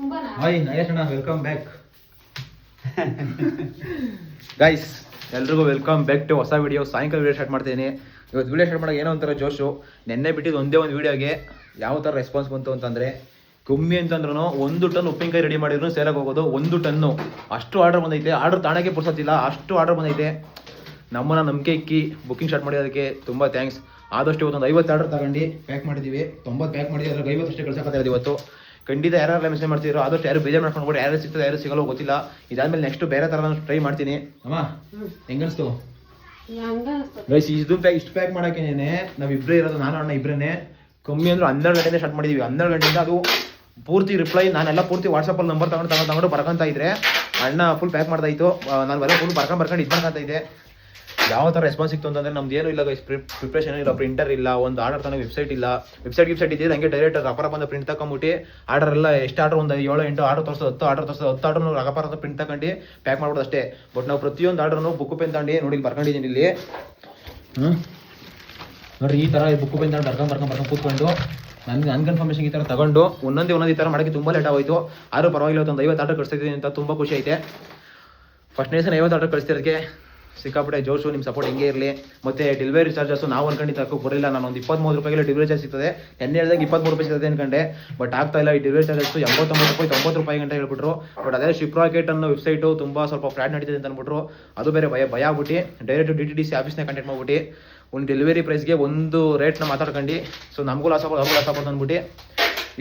Hi ನಯೇಶ್ ಅಣ್ಣ, welcome back. Guys ಎಲ್ರಿಗೂ welcome back to ಹೊಸ ವಿಡಿಯೋ. ಸಾಯಂಕಾಲ ವಿಡಿಯೋ ಸ್ಟಾರ್ಟ್ ಮಾಡ್ತೀನಿ. ಇವತ್ತು ವಿಡಿಯೋ ಸ್ಟಾರ್ಟ್ ಮಾಡೋಕೆ ಏನೋ ಒಂಥರ ಜೋಶು. ನೆನ್ನೆ ಬಿಟ್ಟಿದ್ದು ಒಂದೇ ಒಂದು ವಿಡಿಯೋಗೆ ಯಾವ ಥರ ರೆಸ್ಪಾನ್ಸ್ ಬಂತು ಅಂತಂದರೆ, ಕಮ್ಮಿ ಅಂತಂದ್ರೂ 1 ಟನ್ ಉಪ್ಪಿನಕಾಯಿ ರೆಡಿ ಮಾಡಿದ್ರು ಸೇಲಾಗಿ ಹೋಗೋದು. 1 ಟನ್ನು ಅಷ್ಟು ಆರ್ಡರ್ ಬಂದೈತೆ. ಆರ್ಡರ್ ತಾಣಕ್ಕೆ ಪುರ್ಸತ್ತಿಲ್ಲ, ಅಷ್ಟು ಆರ್ಡರ್ ಬಂದೈತೆ. ನಮ್ಮನ್ನ ನಂಬಿಕೆ ಇಕ್ಕಿ ಬುಕ್ಕಿಂಗ್ ಸ್ಟಾರ್ಟ್ ಮಾಡಿರೋದಕ್ಕೆ ತುಂಬ ಥ್ಯಾಂಕ್ಸ್. ಆದಷ್ಟು ಇವತ್ತೊಂದು 50 ಆರ್ಡರ್ ತಗೊಂಡು ಪ್ಯಾಕ್ ಮಾಡಿದ್ದೀವಿ. 90 ಪ್ಯಾಕ್ ಮಾಡಿದ್ದೀವಿ, ಅದ್ರಾಗ 50 ಅಷ್ಟೇ ಕಳ್ಸೋಕ್ಕಾಗ್ತಿರೋದು ಇವತ್ತು. ಖಂಡಿತ ಯಾರೆಲ್ಲ ಮೆಸೇಜ್ ಮಾಡ್ತಿದ್ರು, ಆದಷ್ಟು ಯಾರು ಬೇಜಾರು ಮಾಡ್ಕೊಂಡು ಯಾರು ಸಿಗ್ತದೆ ಯಾರು ಸಿಗಲ್ಲ ಗೊತ್ತಿಲ್ಲ. ಇದಾದ್ಮೇಲೆ ನೆಕ್ಸ್ಟ್ ಬೇರೆ ಥರ ನಾನು ಟ್ರೈ ಮಾಡ್ತೀನಿ. ಅಮ್ಮ ಹೆಂಗನ್ಸ್ತು ಗೈಸ್? ಇಷ್ಟು ಪ್ಯಾಕ್ ಮಾಡೋಕ್ಕೇನೆ ನಾವಿಬ್ಬರೇ ಇರೋದು, ನಾನು ಅಣ್ಣ ಇಬ್ಬರೇ. ಕಮ್ಮಿ ಅಂದ್ರೆ 12 ಗಂಟೆಯಿಂದ ಸ್ಟಾರ್ಟ್ ಮಾಡಿದ್ದೀವಿ. 12 ಗಂಟೆಯಿಂದ ಅದು ಪೂರ್ತಿ ರಿಪ್ಲೈ ನಾನೆಲ್ಲ ಪೂರ್ತಿ ವಾಟ್ಸಪ್ಪಲ್ಲಿ ನಂಬರ್ ತಗೊಂಡು ಬರ್ಕೊಂತ ಇದ್ರೆ ಅಣ್ಣ ಫುಲ್ ಪ್ಯಾಕ್ ಮಾಡ್ತಾ ಇತ್ತು. ನಾನು ಬರೋ ಫುಲ್ ಬರ್ಕೊಂಡು ಇದು ಮಾಡ್ಕೊಂತ ಇದ್ದೆ. ಯಾವ ಥರ ರೆಸ್ಪಾನ್ಸ್ ಸಿಕ್ತು ಅಂತಂದರೆ ನಮ್ದು ಏನೂ ಇಲ್ಲ ಗೈಸ್. ಪ್ರಿಪ್ರೇಷನ್ ಇಲ್ಲ, ಪ್ರಿಂಟರ್ ಇಲ್ಲ, ಒಂದು ಆರ್ಡರ್ ತನಕ ವೆಬ್ಸೈಟ್ ಇಲ್ಲ. ವೆಬ್ಸೈಟ್ ಇದ್ದಿದ್ದು ಹಂಗೆ ಡೈರೆಕ್ಟ್ ರಫರ ಬಂದ ಪ್ರಿಂಟ್ ತಗೊಂಬಿಟ್ಟು ಆರ್ಡರ್ ಎಲ್ಲ ಎಷ್ಟು ಆರ್ಡರ್ ಒಂದು 7-8 ಆರ್ಡರ್ ತೋರಿಸೋದು, 10 ಆರ್ಡರ್ ತೋರಿಸೋದು. 10 ಆರ್ಡರ್ ರಫರ ಅಂತ ಪ್ರಿಂಟ್ ತಗೊಂಡು ಪ್ಯಾಕ್ ಮಾಡ್ಬೋದು ಅಷ್ಟೇ. ಬಟ್ ನಾವು ಪ್ರತಿಯೊಂದು ಆರ್ಡರ್ನು ಬುಕ್ ಪೆನ್ ತಗೊಂಡು ನೋಡಿ ಬರ್ಕೊಂಡಿದ್ದೀನಿ ಇಲ್ಲಿ. ನೋಡಿರಿ ಈ ಥರ ಬುಕ್ ಪೆನ್ ತಗೊಂಡು ಬರ್ಕೊಂಡು ಕೂತ್ಕೊಂಡು ನನ್ನ ಕನ್ಫರ್ಮೇಷನ್ ಈ ಥರ ತಗೊಂಡು ಒಂದೊಂದು ಈ ಥರ ಮಾಡೋಕ್ಕೆ ತುಂಬ ಲೇಟ್ ಆಗೋಯ್ತು. ಆದರೂ ಪರವಾಗಿಲ್ಲ, ಒಂದು 50 ಆರ್ಡರ್ ಕಳಿಸ್ತಿದ್ದೀನಿ ಅಂತ ತುಂಬ ಖುಷಿ ಐತೆ. ಫಸ್ಟ್ನೇ ದಿವಸ 50 ಆರ್ಡರ್ ಕಳಿಸ್ತಿರೋದಕ್ಕೆ ಸಿಕ್ಕಾಪಟ್ಟೆ ಜೋಶು. ನಿಮ್ಮ ಸಪೋರ್ಟ್ ಹಿಂಗೆ ಇರಲಿ. ಮತ್ತು ಡೆಲಿವರಿ ಚಾರ್ಜಸ್ಸು ನಾವು ಅನ್ಕೊಂಡು ತಕ್ಕಕ್ಕೆ ಬರಲಿಲ್ಲ. ನಾನು ಒಂದು 23 ರೂಪಾಯಿಗೆ ಡೆಲಿವರಿ ಚಾರ್ಜ್ ಸಿಗ್ತದೆ. ಎಣ್ಣೆ ಹೇಳಿದಾಗ 23 ರೂಪಾಯಿ ಸಿಗ್ತದೆ ಅನ್ಕೊಂಡೆ. ಬಟ್ ಆಗ್ತಾ ಇಲ್ಲ. ಈ ಡೆಲಿವರಿ ಚಾರ್ಜಸ್ಸು 89 ರೂಪಾಯಿ 90 ರೂಪಾಯಿ ಗಂಟೆ ಹೇಳ್ಬಿಟ್ರು. ಬಟ್ ಅದೇ ಶಿಪ್ ರಾಕೆಟ್ ಅನ್ನೋ ವೆಬ್ಸೈಟು ತುಂಬ ಸ್ವಲ್ಪ ಫ್ರಾಡ್ ನಡೀತಿದೆ ಅಂತ ಅಂದ್ಬಿಟ್ರು. ಅದು ಬೇರೆ ಭಯ ಆಗ್ಬಿಟ್ಟು ಡೈರೆಕ್ಟ್ DTDC ಆಫೀಸ್ನ ಕಾಂಟ್ಯಾಕ್ಟ್ ಮಾಡ್ಬಿಟ್ಟು ಒಂದು ಡೆಲಿವರಿ ಪ್ರೈಸ್ಗೆ ಒಂದು ರೇಟ್ನ ಮಾತಾಡ್ಕೊಂಡು, ಸೊ ನಮಗೂ ಲಾಸ್ ಆಗ್ಬೋದು ಅವ್ರಿಗೂ ಲಾಸ್ ಆಗ್ಬೋದು ಅಂದ್ಬಿಟ್ಟು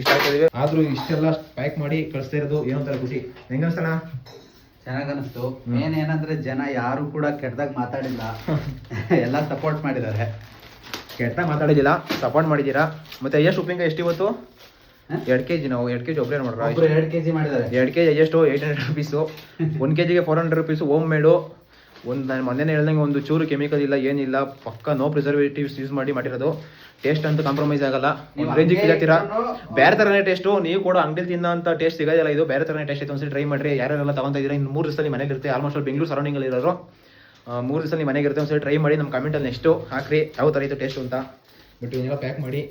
ಇಷ್ಟ ಆಗ್ತಿದ್ದೀವಿ. ಆದರೂ ಇಷ್ಟೆಲ್ಲ ಪ್ಯಾಕ್ ಮಾಡಿ ಕಳಿಸ್ತಾ ಇರೋದು ಏನಂತಾರೆ ಖುಷಿ. ಹೆಂಗೆ ಅನ್ಸಣ? ಚೆನ್ನಾಗ್ ಅನಿಸ್ತು. ಏನಂದ್ರೆ ಜನ ಯಾರು ಕೂಡ ಕೆಟ್ಟದಾಗ ಮಾತಾಡಿಲ್ಲ, ಎಲ್ಲ ಸಪೋರ್ಟ್ ಮಾಡಿದ್ದಾರೆ. ಕೆಟ್ಟ ಮಾತಾಡಿದಿಲ್ಲ, ಸಪೋರ್ಟ್ ಮಾಡಿದ್ದೀರಾ. ಮತ್ತೆ ಎಷ್ಟು ಉಪ್ಪಿನಕಾಯಿ ಎಷ್ಟು ಇವತ್ತು? 2 kg. ನಾವು 2 kg ಒಬ್ಬರೇ ಮಾಡ್ರ 2 kg ಮಾಡಿದ್ದಾರೆ. 2 kg ಎಷ್ಟು 800 ರುಪೀಸು. 1 kgಗೆ 400 ರುಪೀಸು. ಹೋಮ್ ಮೇಡು. ನಾನು ಮೊನ್ನೆ ಹೇಳ್ದಂಗೆ ಒಂದು ಚೂರು ಕೆಮಿಕಲ್ ಇಲ್ಲ, ಏನಿಲ್ಲ. ಪಕ್ಕ ನೋ ಪ್ರಿಸರ್ವೇಟಿವ್ಸ್ ಯೂಸ್ ಮಾಡಿರೋದು. ಟೇಸ್ಟ್ ಅಂತೂ ಕಾಂಪ್ರಮೈಸ್ ಆಗಲ್ಲ. ಒಂದು ರೇಂಜಿಗೆ ಇಲ್ಲತ್ತೀರಾ. ಬೇರೆ ಥರನೇ ಟೇಸ್ಟು. ನೀವು ಕೂಡ ಅಂಗಡಿ ತಿನ್ನೋಂಥ ಟೇಸ್ಟ್ ಸಿಗೋದಿಲ್ಲ. ಇದು ಬೇರೆ ಥರನೇ ಟೇಸ್ಟ್ ಐತೆ. ಒಂದ್ಸರಿ ಟ್ರೈ ಮಾಡಿರಿ. ಯಾರೆಲ್ಲ ತಗೊಂತ ಇದ್ದೀರಾ, ಇನ್ನು 3 ದಿವಸದಲ್ಲಿ ಮನೇಲಿ ಇರುತ್ತೆ. ಆಲ್ಮೋಸ್ಟ್ ಬೆಂಗಳೂರು ಸರೌಂಡಿಂಗಲ್ಲಿ ಇರೋರು 3 ದಿವಸದಲ್ಲಿ ಮನೆಗೆ ಇರುತ್ತೆ. ಒಂದ್ಸರಿ ಟ್ರೈ ಮಾಡಿ. ನಮ್ಮ ಕಮೆಂಟಲ್ಲಿ ನೆಕ್ಸ್ಟು ಹಾಕ್ರಿ ಯಾವ ಥರ ಇತ್ತು ಟೇಸ್ಟು ಅಂತ. ಬಟ್ ಇವನ್ನೆಲ್ಲ ಪ್ಯಾಕ್ ಮಾಡಿ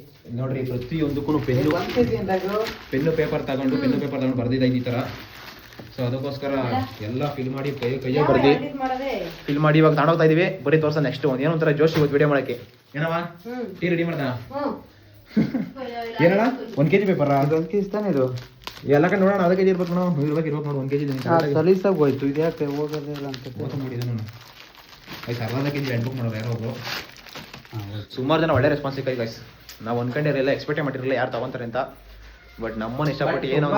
ನೋಡಿರಿ. ಪ್ರತಿಯೊಂದಕ್ಕೂ ಪೆನ್ನು ಪೇಪರ್ ತಗೊಂಡು ಬರ್ದಿದ್ದಾಯ್ತು ಈ ಥರ. ಸೊ ಅದಕ್ಕೋಸ್ಕರ ಎಲ್ಲ ಫಿಲ್ ಮಾಡಿ ಕೈಯಾಗ ಬರ್ದು ಫಿಲ್ ಮಾಡಿ ಇವಾಗ ತಗೊಂಡೋಗ್ತಾ ಇದೀವಿ. ಬರೀ ತೋರ್ಸ ನೆಕ್ಸ್ಟ್ ಏನೋ ಒಂಥರ ಜೋಶ್ ಇವತ್ತು ವಿಡಿಯೋ ಮಾಡೋಕ್ಕೆ. ಏನವ ಟೀ ರೆಡಿ ಮಾಡ್ದ? ಏನಣ್ಣ 1 kg ಪೇಪರ್? ಅದು 1 kg ತಾನೇ ಇದು. ಎಲ್ಲ ಕಡೆ ನೋಡೋಣ. ಅದಕ್ಕೆ ಇರ್ಬೇಕು ನಾವು ಇರ್ಬೇಕು ನೋಡಿ. 1 kg ಸಲೀಸಾಗಿ ಹೋಯ್ತು. ಇದು ಯಾಕೆ ಹೋಗೋದಿಲ್ಲ ಅಂತ ಮಾಡಿದೆ ನಾನು. ಆಯ್ತು, ಅರ್ಧ kg ಹ್ಯಾಂಡ್ ಬುಕ್ ಮಾಡೋರು ಯಾರೋ ಒಬ್ರು. ಸುಮಾರು ಜನ ಒಳ್ಳೆ ರೆಸ್ಪಾನ್ಸ್ ಸಿಕ್ಕ ಗೈಸ್. ನಾವು ಅನ್ಕೊಂಡಿರಲಿಲ್ಲ, ಎಕ್ಸ್ಪೆಕ್ಟೇ ಮಾಡಿರಲಿಲ್ಲ ಯಾರು ತಗೊಂತಾರೆ ಅಂತ. ಬಟ್ ನಮ್ಮನ್ನ ಇಷ್ಟಪಟ್ಟು ಏನೋ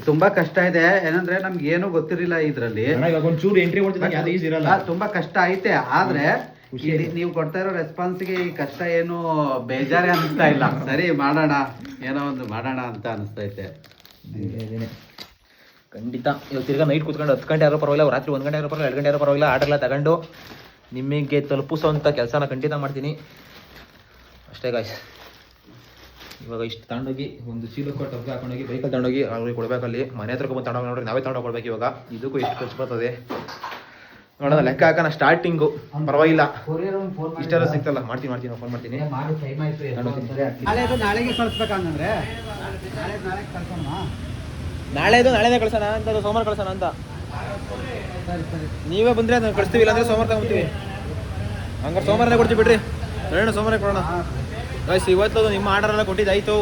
ತುಂಬಾ ಕಷ್ಟ ಇದೆ. ಏನಂದ್ರೆ ನಮ್ಗೆ ಏನೂ ಗೊತ್ತಿರಲಿಲ್ಲ ಇದ್ರಲ್ಲಿ. ಒಂಚೂರು ಎಂಟ್ರಿ ಕೊಡ್ತಿದ್ದಾಗ ಅದು ಈಸಿ ಇರಲ್ಲ. ತುಂಬಾ ಕಷ್ಟ ಐತೆ. ಆದ್ರೆ ನೀವು ಕೊಡ್ತಾ ಇರೋ ರೆಸ್ಪಾನ್ಸ್ಗೆ ಈ ಕಷ್ಟ ಏನು ಬೇಜಾರೇ ಅನಿಸ್ತಾ ಇಲ್ಲ. ಸರಿ ಮಾಡೋಣ, ಏನೋ ಒಂದು ಮಾಡೋಣ ಅಂತ ಅನಿಸ್ತೈತೆ. ಖಂಡಿತ ಇವತ್ತು ತಿರ್ಗಾ ನೈಟ್ ಕೂತ್ಕೊಂಡು 10 ಗಂಟೆ ಆದ್ರೂ ಪರವಾಗಿಲ್ಲ, ರಾತ್ರಿ 1 ಗಂಟೆ ಆದ್ರೂ ಪರವಾಗಿಲ್ಲ, 2 ಗಂಟೆ ಆದ್ರೂ ಪರವಾಗಿಲ್ಲ, ಆರ್ಡರ್ ಎಲ್ಲ ತಗೊಂಡು ನಿಮಗೆ ತಲುಪಿಸೋಂಥ ಕೆಲಸನ ಖಂಡಿತ ಮಾಡ್ತೀನಿ ಅಷ್ಟೇ ಗಾಯ್ಸ್. ಇವಾಗ ಇಷ್ಟು ತಗೊಂಡೋಗಿ ಒಂದು ಚೀಲಕ್ಕೆ ಟಬ್ಗೆ ಹಾಕೊಂಡೋಗಿ ಬೈಕಲ್ಲಿ ತಗೊಂಡೋಗಿ ಅವ್ರಿಗೆ ಕೊಡಬೇಕಲ್ಲಿ. ಮನೆ ಹತ್ರ ಬಂದು ತಗೊಂಡೋಗಿ ನೋಡ್ರಿ, ನಾವೇ ತಗೊಂಡೋಗ್ಕೊಡ್ಬೇಕು. ಇವಾಗ ಇದಕ್ಕೂ ಎಷ್ಟು ಖರ್ಚು ಬರ್ತದೆ ನೋಡೋಣ, ಲೆಕ್ಕ ಹಾಕೋಣ. ಸ್ಟಾರ್ಟಿಂಗು ಪರವಾಗಿಲ್ಲ, ಇಷ್ಟೆಲ್ಲ ಸಿಗ್ತಲ್ಲ. ಮಾಡ್ತೀನಿ ಫೋನ್ ಮಾಡ್ತೀನಿ. ನಾಳೆಗೆ ಕಳಿಸ್ಬೇಕಂದ್ರೆ ನಾಳೆದೇ ಕಳ್ಸೋಣ ಅಂತ, ಸೋಮವಾರ ಕಳ್ಸೋಣ ಅಂತ. ನೀವೇ ಬಂದರೆ ನಾನು ಕಳಿಸ್ತೀವಿ, ಇಲ್ಲಾಂದ್ರೆ ಸೋಮವಾರ ತಗೊಂತೀವಿ. ಹಂಗಾರೆ ಸೋಮವಾರನೇ ಕೊಡ್ತೀವಿ ಬಿಡ್ರಿ. ನೋಡೋಣ ಸೋಮವಾರ ಕೊಡೋಣ ಗೈಸ್. ಇವತ್ತು ನಿಮ್ಮ ಆರ್ಡರ್ ಎಲ್ಲ ಕೊಟ್ಟಿದ್ದಾಯಿತು.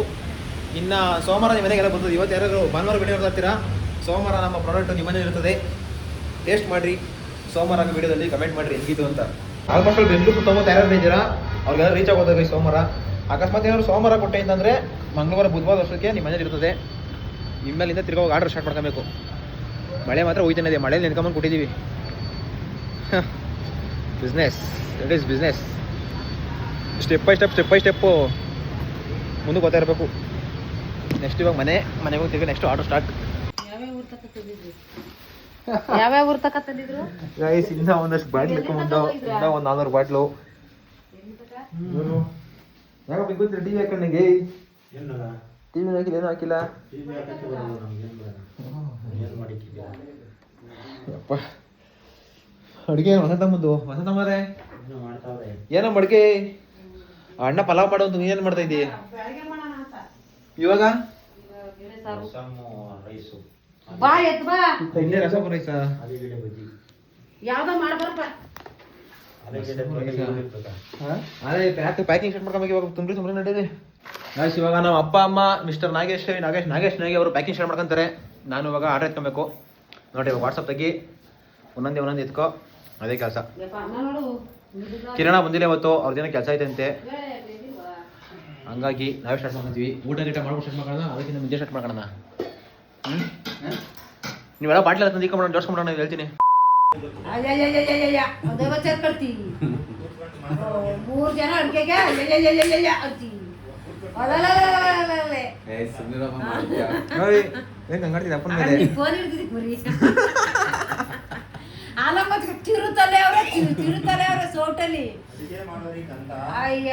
ಇನ್ನು ಸೋಮವಾರ ನಿಮ್ಮ ಮನೆಗೆಲ್ಲ ಬರ್ತದೆ. ಇವತ್ತು ಯಾರು ಭಾನುವಾರ ವಿಡಿಯೋ ಬರ್ತೀರಾ, ಸೋಮವಾರ ನಮ್ಮ ಪ್ರಾಡಕ್ಟ್ ನಿಮ್ಮ ಮನೇಲಿ ಇರ್ತದೆ. ಟೇಸ್ಟ್ ಮಾಡಿರಿ. ಸೋಮವಾರ ವಿಡಿಯೋದಲ್ಲಿ ಕಮೆಂಟ್ ಮಾಡಿರಿ ಹೆಂಗಿತ್ತು ಅಂತ. ಆಲ್ಮೋಸ್ಟ್ ಬೆಂಗಳೂರು ಸುತ್ತಮುತ್ತ ಯಾರು ಇದ್ದೀರಾ ಅವ್ರಿಗೆಲ್ಲ ರೀಚ್ ಆಗೋದು ಗೈಸ್ ಸೋಮವಾರ. ಅಕಸ್ಮಾತ್ ಏನಾದ್ರು ಸೋಮವಾರ ಕೊಟ್ಟೆ ಅಂತಂದರೆ ಮಂಗಳವಾರ ಬುಧವಾರ ವರ್ಷಕ್ಕೆ ನಿಮ್ಮ ಮನೇಲಿ ಇರ್ತದೆ. ಇನ್ಮೇಲಿಂದ ತಿರ್ಗಾ ಆರ್ಡರ್ ಸ್ಟಾರ್ಟ್ ಮಾಡ್ಕೊಬೇಕು. ಮಳೆ ಮಾತ್ರ ಹೋಯ್ತಾನೆ ಇದೆ. ಮಳೆಯಲ್ಲಿ ನೆನ್ಕೊಂಬಂದು ಕೊಟ್ಟಿದ್ದೀವಿ. Business, it is business. Step by step ಮುಂದಕ್ಕೆ ಹೋಗ್ತಾ ಇರಬೇಕು. ನೆಕ್ಸ್ಟ್ ಇವಾಗ ಮನೆಗೆ ಹೋಗಿ ತಿರ್ಗಿ ನೆಕ್ಸ್ಟ್ ಆರ್ಡರ್ ಸ್ಟಾರ್ಟ್. ಯಾವ್ಯಾವ ಊರ್ ತಕತ್ತಿದ್ರು ಗೈಸ್? ಇನ್ನ ಒಂದಷ್ಟು ಬಾಟ್ಲು ಇಟ್ಕೊಂಡು ಇನ್ನ ಒಂದು 400 ಬಾಟ್ಲು. ಯಾಕಪ್ಪ ಗೊತ್ತಿರ ಟಿವಿ ಹಾಕೊಂಡಂಗೆ? ಟಿವಿ ಹಾಕಿಲ್ಲ, ಏನು ಹಾಕಿಲ್ಲ. ಅಪ್ಪ ಅಡುಗೆ ಹೊಸತಮ್ಮರೇ ಏನೋ ಮಡಿಕೆ ಅಣ್ಣ ಪಲಾವ್ ಮಾಡೋದು. ನೀನೇನು ಮಾಡ್ತಾ ಇದ್ದೀಯ ಇವಾಗ? ಸಾರು ರಸಮ್ಮು ರೈಸು ಬಾ ಎತ್ ಬಾ ಇಲ್ಲೇ ರಸಮ್ ರೈಸ ಆಲೂಗೆಡ್ಡೆ ಬಜ್ಜಿ ಯಾವ್ದೋ ಮಾಡ್ಬಾರಪ್ಪ ಆಲೂಗೆಡ್ಡೆ ಬಜ್ಜಿ ಇರ್ಬೇಕಾ? ಅದೇ ಪ್ಯಾಕಿಂಗ್ ಸ್ಟಾರ್ಟ್ ಮಾಡ್ಕೊಂಬೇಕು ಇವಾಗ ತುಂಬ್ರಿ ನಡೀರಿ ಗಾಯ್ಸ್ ಇವಾಗ ನಮ್ಮ ಅಪ್ಪ ಅಮ್ಮ ಮಿಸ್ಟರ್ ನಾಗೇಶ್ ನಾಗಿ ಅವರು ಪ್ಯಾಕಿಂಗ್ ಸ್ಟಾರ್ಟ್ ಮಾಡ್ಕೊಂತಾರೆ ನಾನು ಇವಾಗ ಆರ್ಡರ್ ಎತ್ಕೊಬೇಕು ನೋಡಿ ಇವಾಗ ವಾಟ್ಸಪ್ ತೆಗಿ ಒಂದೊಂದೇ ಎತ್ಕೋ ಅದೇ ಕೆಲಸ ಯಪ್ಪ, ಅನ್ನ ನೋಡು ಕಿರಣ ಬಂದಿಲ್ಲ ಇವತ್ತು ಅವ್ರದ್ದೇನೋ ಕೆಲಸ ಐತೆ ಅಂತೆ ಹಂಗಾಗಿ ನಾವೇ ಸ್ಟಾರ್ಟ್ ಮಾಡ್ತೀವಿ ಊಟ ಗೀಟ ಮಾಡ್ಬಿಟ್ಟು ಸ್ಟಾರ್ಟ್ ಮಾಡೋಣ ಅದಕ್ಕಿಂತ ಮುಂಚೆ ಸ್ಟಾರ್ಟ್ ಮಾಡೋಣ ನೀವೆಲ್ಲ ಬಾಟ್ಲ ತಂದಿಕೊಂಡ್ಬಿಡೋಣ ಜೋಡ್ಸ್ಕೊಂಡ್ಬಿಡೋಣ ಹೇಳ್ತೀನಿ ದೈವ ಸೇರ್ಕೊಳ್ತಿ 3 ಜನ ಅಡ್ಗೆಗೆ ಅಂತಿ ನೋಡಿ ಹೆಂಗ್ ಹಂಗಾಡ್ತಿದ್ದೆ ಅಪ್ಪನ ಮೇಲೆ ಫೋನ್ ಹಿಡ್ದಿದ್ದಿ ಬರೀ ಆಲಮ್ಮ ತಿರುತ್ತಲೆ ಅವ್ರೆ ಸೋಟಲ್ಲಿ ಅಯ್ಯ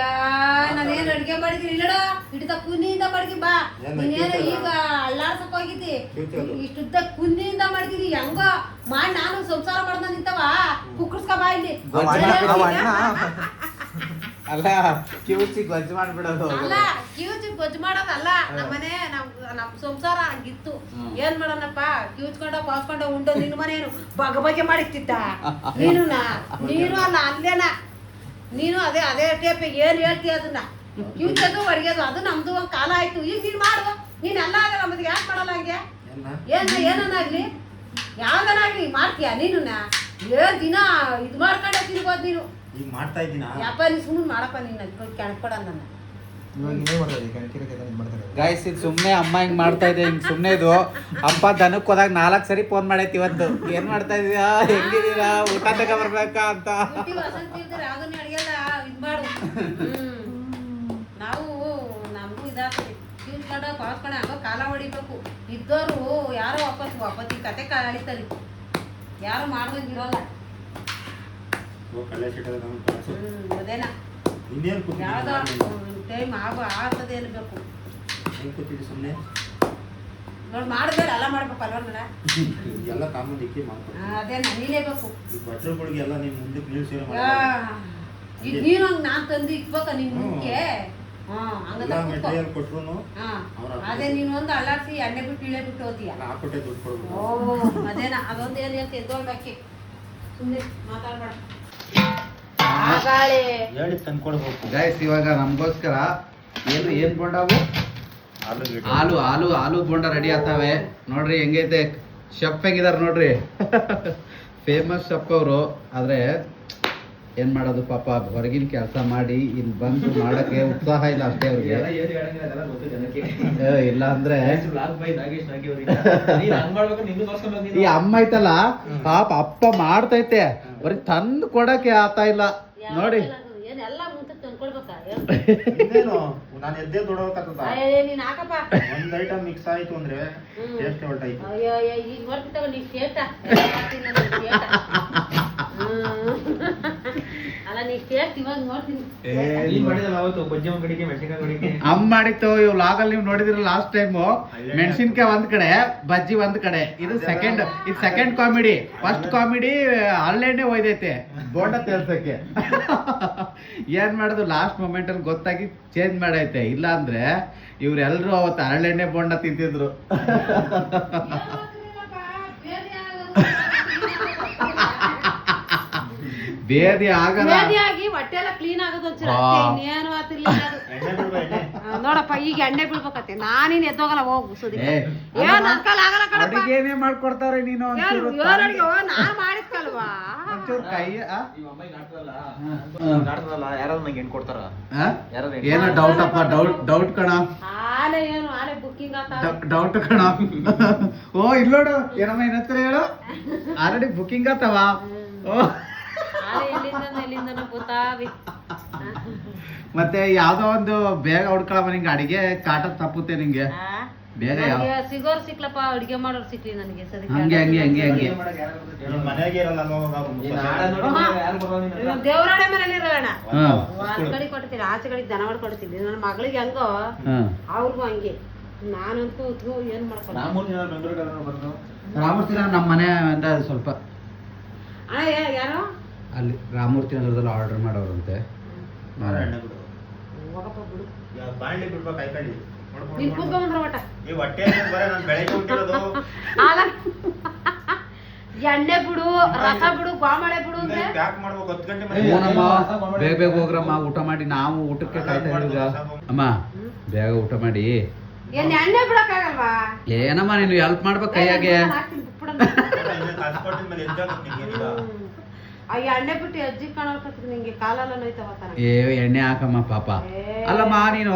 ನಾನೇನು ಅಡ್ಗೆ ಮಾಡಿದೀನಿ ಇಲ್ಲಡ ಹಿಡಿದ ಕುನ್ನಿಯಿಂದ ಮಾಡಿದಿ ಬಾ ನೀನೇನು ಈಗ ಅಳ್ಳಾಡ್ಸಕ್ ಹೋಗಿದ್ದಿ ಇಷ್ಟುದ್ದ ಕುನ್ನಿಯಿಂದ ಮಾಡಿದೀನಿ ಹೆಂಗ ಮಾಡಿ ನಾನು ಸಂಸಾರ ಮಾಡ್ದ ನಿಂತವ ಕುಕ್ಕರ್ಸ್ಕ ಬಾ ಇಲ್ಲಿ ಅಲ್ಲ ಕಿವುಚಿ ಗೊಜ್ಜು ಮಾಡ್ಬಿಡೋದು ಅಲ್ಲ ಕಿವುಚಿ ಗೊಜ್ಜು ಮಾಡೋದಲ್ಲ ನಮ್ಮನೆ ನಮ್ ಸಂಸಾರ ಹಂಗಿತ್ತು ಏನ್ ಮಾಡೋಣಪ್ಪ ಕಿವುಚ್ಕೊಂಡ ಪಾಸ್ಕೊಂಡ ಉಂಡು ನಿನ್ ಮನೇನು ಬಗೆ ಮಾಡಿತ್ತಿದ್ದ ನೀನು ಅಲ್ಲ ಅಲ್ಲೇನ ನೀನು ಅದೇ ಟೇಪ್ ಏನ್ ಹೇಳ್ತೀಯ ಅದನ್ನ ಕಿವುಚೋದು ಅಡ್ಗೆದು ಅದು ನಮ್ದು ಒಂದ್ ಕಾಲ ಆಯ್ತು ಈಗ ನೀನ್ ಮಾಡುವ ನೀನ್ ಎಲ್ಲ ಆಗಲ್ಲ ಮತ್ತೆ ಯಾಕೆ ಮಾಡಲ್ಲ ಹಂಗೆ ಏನನ್ನಾಗ್ಲಿ ಯಾವ್ದನಾಗ್ಲಿ ಮಾಡ್ತೀಯ ನೀನು ದಿನ ಇದ್ ಮಾಡ್ಕೊಂಡೆ ತಿನ್ಬೋದು ನೀನು ಈಗ ಮಾಡ್ತಾ ಇದ್ದೀನ ಯಪ್ಪ ನೀ ಸುಮ್ಮನೆ ಮಾಡಪ್ಪ ನೀನು ಕೆಣಕೊಡ ನನ್ನ ಗೈಸ್ ಇದು ಸುಮ್ನೆ ಅಮ್ಮ ಹಿಂಗ್ ಮಾಡ್ತಾ ಇದೆ ಹಿಂಗ್ ಸುಮ್ನೆ ಇದು ಅಪ್ಪ ದನಕ್ಕೆ ಹೋದಾಗ 4 ಸರಿ ಫೋನ್ ಮಾಡೈತಿ ಇವತ್ತು ಏನ್ ಮಾಡ್ತಾ ಇದೀಯಾ ಹೆಂಗಿದೀರಾ ಊಟ ತಗ ಬರ್ಬೇಕಾ ಅಂತ ಯಾವ್ದನ್ನ ಅಡಿಗೆಲ್ಲ ಇದ್ ಮಾಡು ನಾವು ನಮಗೂ ಇದಾಗ್ತದೆ ಕೀಳ್ಕೊಂಡ ಪಾಸ್ಕೊಂಡ ಹಂಗ ಕಾಲ ಹೊಡಿಬೇಕು ಇದ್ದವರು ಯಾರೋ ವಾಪಸ್ ಈ ಕತೆ ಅಳಿತಲ್ಲಿ ಯಾರು ಮಾಡ್ದಂಗಿರಲ್ಲ ಅದೇನ ಯಾವ್ದೋ ಟೈಮ್ ಆಗ್ತದೆ ಅನ್ಬೇಕು ಸುಮ್ಮನೆ ನೋಡಿ ಮಾಡಿದ್ರೆ ಎಲ್ಲ ಮಾಡ್ಬೇಕು ಅಲ್ವ ನೋಡ ಎಲ್ಲ ಕಾಮನ್ ಇಕ್ಕಿ ಮಾಡ್ತಾರೆ ಅದೇನ ನೀನೇಬೇಕು ಈ ಭಟ್ರುಗಳಿಗೆಲ್ಲ ನಿಮ್ ಮುಂದಕ್ಕೆ ನಿಲ್ಸಿರೋ ಈಗ ನೀನು ಹಂಗ ನಾನ್ ತಂದು ಇಕ್ಬೇಕ ನಿನ್ ಮುಂದೆ ಮೆಟೀರಿಯಲ್ ಕೊಟ್ರು ಅದೇ ನೀನು ಒಂದು ಅಲ್ಲಾಡ್ಸಿ ಎಣ್ಣೆ ಬಿಟ್ಟು ಇಳೆ ಬಿಟ್ಟು ಹೋತೀಯ ಹಾಕೊಟ್ಟೆ ದುಡ್ಡು ಕೊಡ್ಬೇಕು ಓ ಅದೇನ ಅದೊಂದು ಏನ್ ಹೇಳ್ತಿ ಎದ್ದೋಳ್ಬೇಕಿ ಸುಮ್ಮನೆ ಮಾತಾಡ್ಬೇಡ ಹೇಳಿ ತಂದ್ಕೊಡ್ಬೇಕು ಗೈಸ್ ಇವಾಗ ನಮ್ಗೋಸ್ಕರ ಏನ್ ಬೋಂಡವು ಆಲು ಬೋಂಡ ರೆಡಿ ಆಗ್ತಾವೆ ನೋಡ್ರಿ ಹೆಂಗೈತೆ ಶೆಫ್ ಹೆಂಗಿದಾರ ನೋಡ್ರಿ ಫೇಮಸ್ ಶೆಫ್ ಅವರು ಆದ್ರೆ ಏನ್ ಮಾಡೋದು ಪಾಪ ಹೊರಗಿನ ಕೆಲಸ ಮಾಡಿ ಇಲ್ಲಿ ಬಂದು ಮಾಡಕ್ಕೆ ಉತ್ಸಾಹ ಇಲ್ಲ ಅಷ್ಟೇ ಅವ್ರಿಗೆ ಇಲ್ಲ ಅಂದ್ರೆ ಈ ಅಮ್ಮ ಐತಲ್ಲ ಪಾಪ ಅಪ್ಪ ಮಾಡ್ತೈತೆ ಬರೀ ತಂದು ಕೊಡಕ್ಕೆ ಆತಾ ಇಲ್ಲ ನೋಡಿ ಏನೆಲ್ಲ ಮುಂದೆ ತಂದ್ಕೊಳ್ಬೇಕಾ ಇನ್ನೇನು ನಾನು ಎದ್ದೇ ದೊಡ್ಡಬೇಕಾಗ್ತದ ನೀನ್ ಹಾಕಪ್ಪ ಒಂದ್ ಐಟಮ್ ಮಿಕ್ಸ್ ಆಯ್ತು ಅಂದ್ರೆ ಟೇಸ್ಟ್ ಹೊರಟಾಯ್ತು ಅಯ್ಯೋ ಈಗ ನೋಡ್ತಿದ್ದಾವ ನೀ ಶೇಟ ಅಲ್ಲ ನೀ ಶೇಟ್ ಇವಾಗ ನೋಡ್ತೀನಿ ಅಮ್ಮ ಮಾಡಿತ್ತು ಇವ್ ಲಾಗಲ್ಲಿ ನೀವು ನೋಡಿದ್ರಿ ಲಾಸ್ಟ್ ಟೈಮ್ ಮೆಣಸಿನ್ಕಾಯಿ ಒಂದ್ ಕಡೆ ಬಜ್ಜಿ ಒಂದ್ ಕಡೆ ಇದು ಸೆಕೆಂಡ್ ಕಾಮಿಡಿ ಫಸ್ಟ್ ಕಾಮಿಡಿ ಅಲ್ಲೆಣ್ಣೆ ಒಯ್ದೈತೆ ಬೋಂಡ ತೇರ್ಸಕ್ಕೆ ಏನ್ ಮಾಡುದು ಲಾಸ್ಟ್ ಮೊಮೆಂಟ್ ಅಲ್ಲಿ ಗೊತ್ತಾಗಿ ಚೇಂಜ್ ಮಾಡೈತೆ ಇಲ್ಲ ಅಂದ್ರೆ ಇವ್ರೆಲ್ರು ಅವತ್ತು ಹರಳೆಣ್ಣೆ ಬೋಂಡ ತಿಂತಿದ್ರು ಬೇದಿ ಆಗಲ್ಲ ಆಗಿ ಹೊಟ್ಟೆ ಎಲ್ಲ ಕ್ಲೀನ್ ಆಗೋದು ಒಂಚೂರು ಇನ್ನೇನು ಆತಿಲ್ಲ ನೋಡಪ್ಪ ಈಗ ಎಣ್ಣೆ ಬೀಳ್ಬೇಕತ್ತೆ ನಾನಿನ್ ಎದ್ದೋಗಲ್ಲ ಹೋಗು ಸುದಿ ಏನ್ ಅನ್ಕಲ್ ಆಗಲ್ಲ ಕಣಪ್ಪ ಅಡಿಗೆನೇ ಮಾಡ್ಕೊಡ್ತಾರೆ ನೀನು ನಾನ್ ಮಾಡಿದ್ಕಲ್ವಾ ಒಂಚೂರು ಕೈ ಯಾರಾದ್ರು ನಂಗೆ ಹೆಣ್ ಕೊಡ್ತಾರ ಏನೋ ಡೌಟ್ ಅಪ್ಪ ಡೌಟ್ ಕಣ ಆಲೆ ಬುಕ್ಕಿಂಗ್ ಆತ ಡೌಟ್ ಕಣ ಓ ಇಲ್ಲೋಡು ಏನಮ್ಮ ಏನತ್ರ ಹೇಳು ಆಲ್ರೆಡಿ ಬುಕ್ಕಿಂಗ್ ಆತವ ಓ ಎಲ್ಲಿಂದ ಗೊತ್ತಾವಿ ಮತ್ತೆ ಯಾವ್ದೋ ಒಂದು ಬೇಗ ಹುಡ್ಕೊಳಮ್ಮ ನಿಂಗೆ ಅಡಿಗೆ ಕಾಟ ತಪ್ಪುತ್ತೆ ನಿಂಗೆ ಬೇಗ ಸಿಗೋರ್ ಸಿಕ್ಲಪ್ಪ ಅಡಿಗೆ ಮಾಡೋರು ಸಿಕ್ಲಿ ನನಗೆ ಹಂಗೆ ಮನೆಗೆ ಇರಲ್ಲ ದೇವರಾಣೆ ಮನೇಲಿ ಇರೋಣ ಒಂದ್ ಕಡೆ ಕೊಡ್ತೀನಿ ಆಚೆ ಕಡೆ ದನ ಕೊಡ್ತೀನಿ ನನ್ನ ಮಗಳಿಗೆ ಹೆಂಗೋ ಅವ್ರಿಗೂ ಹಂಗೆ ನಾನಂತೂ ಏನ್ ಮಾಡ್ಕೊಂಡು ರಾಮೂರ್ತಿ ನಮ್ಮ ಮನೆ ಅಂತ ಸ್ವಲ್ಪ ಅಣ್ಣ ಯಾರು ಅಲ್ಲಿ ರಾಮೂರ್ತಿ ನಗರದಲ್ಲಿ ಆರ್ಡರ್ ಮಾಡೋರಂತೆ ಬಾಣ್ಲಿ ಬಿಡ್ಬೇಕು ಕೈ ಕಡಿ ನೀನ್ ಕೂತ್ಕೊಂಡ್ರ ಒಟ್ಟ ಈ ಹೊಟ್ಟೆ ಬರ ನಾನು ಬೆಳಗ್ಗೆ ಉಂಟಿರೋದು ಆಗ ಎಣ್ಣೆ ಬಿಡು ರಸ ಬಿಡು ಗೋಮಳೆ ಬಿಡು ಅಂದ್ರೆ ಪ್ಯಾಕ್ ಮಾಡ್ಬೇಕು 10 ಗಂಟೆ ಮೇಲೆ ಹ್ಞೂನಮ್ಮ ಬೇಗ ಬೇಗ ಹೋಗ್ರಮ್ಮ ಊಟ ಮಾಡಿ ನಾವು ಊಟಕ್ಕೆ ಕಾಯ್ತಾ ಇದೀವಿ ಈಗ ಅಮ್ಮ ಬೇಗ ಊಟ ಮಾಡಿ ಏನ್ ಎಣ್ಣೆ ಬಿಡಕ್ಕಾಗಲ್ವಾ ಏನಮ್ಮ ನೀನು ಹೆಲ್ಪ್ ಮಾಡ್ಬೇಕು ಕೈಯಾಗೆ ಹಾಕ್ತೀನಿ ಬಿಟ್ಬಿಡಣ. ಟ್ರಾನ್ಸ್ಪೋರ್ಟ್ ಮೇಲೆ ಎದ್ದಾಗ ಆ ಎಣ್ಣೆ ಬಿಟ್ಟು ಅಜ್ಜಿ ಕಾಣಲ್ಕತ್ತೀನಿ ನಿಂಗೆ ಕಾಲೆಲ್ಲ ನೋಯ್ತವ ತಾನ ಎಣ್ಣೆ ಹಾಕಮ್ಮ ಪಾಪ ಅಲ್ಲಮ್ಮ ನೀನು